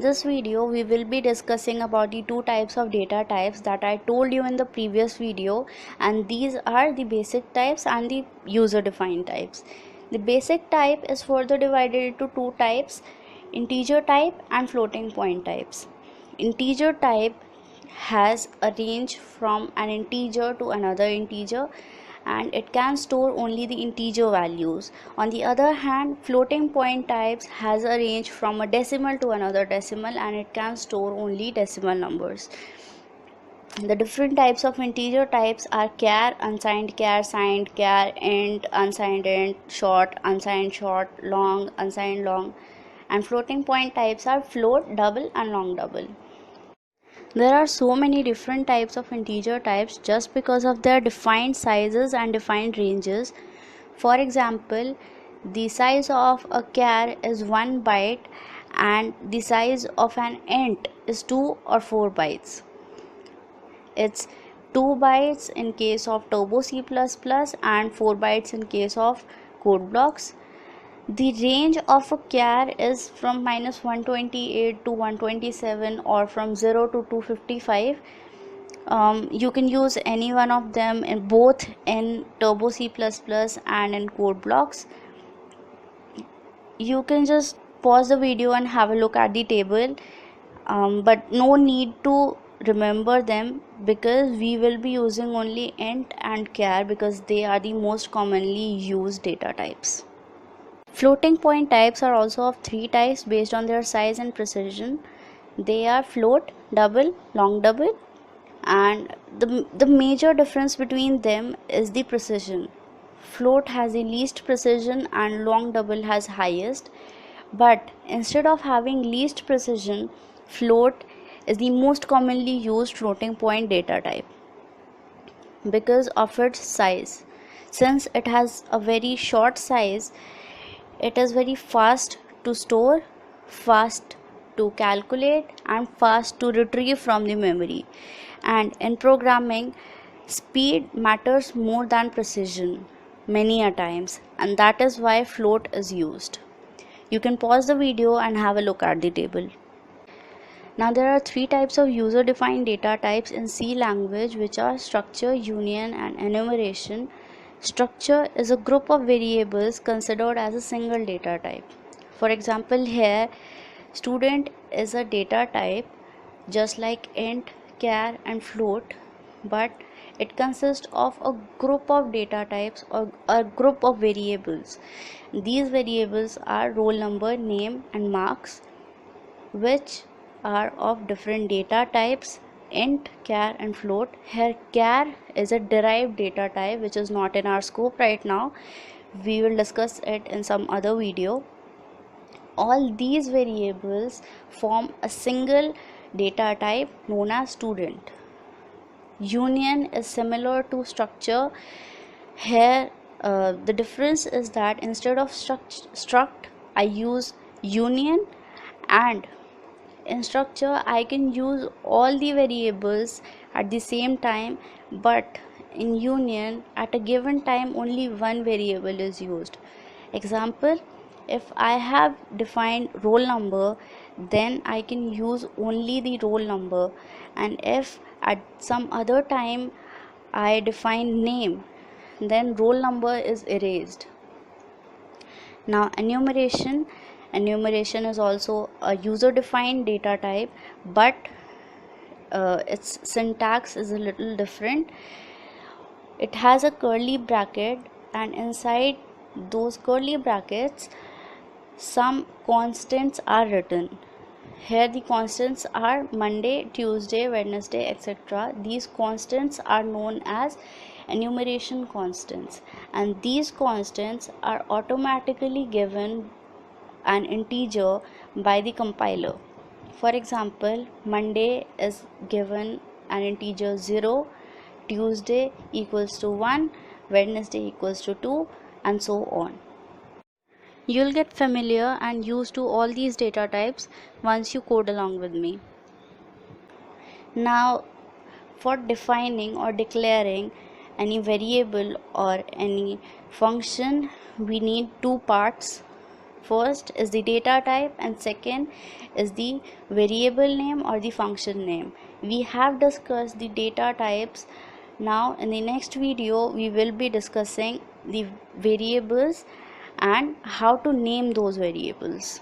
In this video, we will be discussing about the two types of data types that I told you in the previous video, and these are the basic types and the user defined types. The basic type is further divided into two types: integer type and floating point types. Integer type has a range from an integer to another integer, and it can store only the integer values. On the other hand, floating point types has a range from a decimal to another decimal, and it can store only decimal numbers. The different types of integer types are char, unsigned char, signed char, int, unsigned int, short, unsigned short, long, unsigned long, and floating point types are float, double, and long double. There are so many different types of integer types just because of their defined sizes and defined ranges. For example, the size of a char is 1 byte and the size of an int is 2 or 4 bytes. It's 2 bytes in case of Turbo C++ and 4 bytes in case of code blocks. The range of a char is from -128 to 127 or from 0 to 255. You can use any one of them in both in Turbo C++ and in code blocks. You can just pause the video and have a look at the table, but no need to remember them because we will be using only int and char because they are the most commonly used data types. Floating point types are also of three types based on their size and precision. They are float, double, long double, and the major difference between them is the precision. Float has the least precision and long double has highest, but instead of having least precision, float is the most commonly used floating point data type because of its size. Since it has a very short size, it is very fast to store, fast to calculate, and fast to retrieve from the memory. And in programming, speed matters more than precision many a times, and that is why float is used. You can pause the video and have a look at the table. Now there are three types of user defined data types in C language, which are structure, union, and enumeration. Structure is a group of variables considered as a single data type. For example, here student is a data type just like int, char, and float, but it consists of a group of data types or a group of variables. These variables are roll number, name, and marks, which are of different data types: int, char, and float. Here char is a derived data type which is not in our scope right now. We will discuss it in some other video. All these variables form a single data type known as student. Union is similar to structure. Here the difference is that instead of struct I use union, and in structure I can use all the variables at the same time, but in union at a given time only one variable is used. Example, if I have defined roll number, then I can use only the roll number, and if at some other time I define name, then roll number is erased. Now enumeration is also a user defined data type, but its syntax is a little different. It has a curly bracket, and inside those curly brackets some constants are written. Here the constants are Monday, Tuesday, Wednesday, etc. These constants are known as enumeration constants, and these constants are automatically given an integer by the compiler. For example, Monday is given an integer 0, Tuesday equals to 1, Wednesday equals to 2, and so on. You'll get familiar and used to all these data types once you code along with me. Now, for defining or declaring any variable or any function, we need two parts. First is the data type and second is the variable name or the function name. We have discussed the data types. Now in the next video we will be discussing the variables and how to name those variables.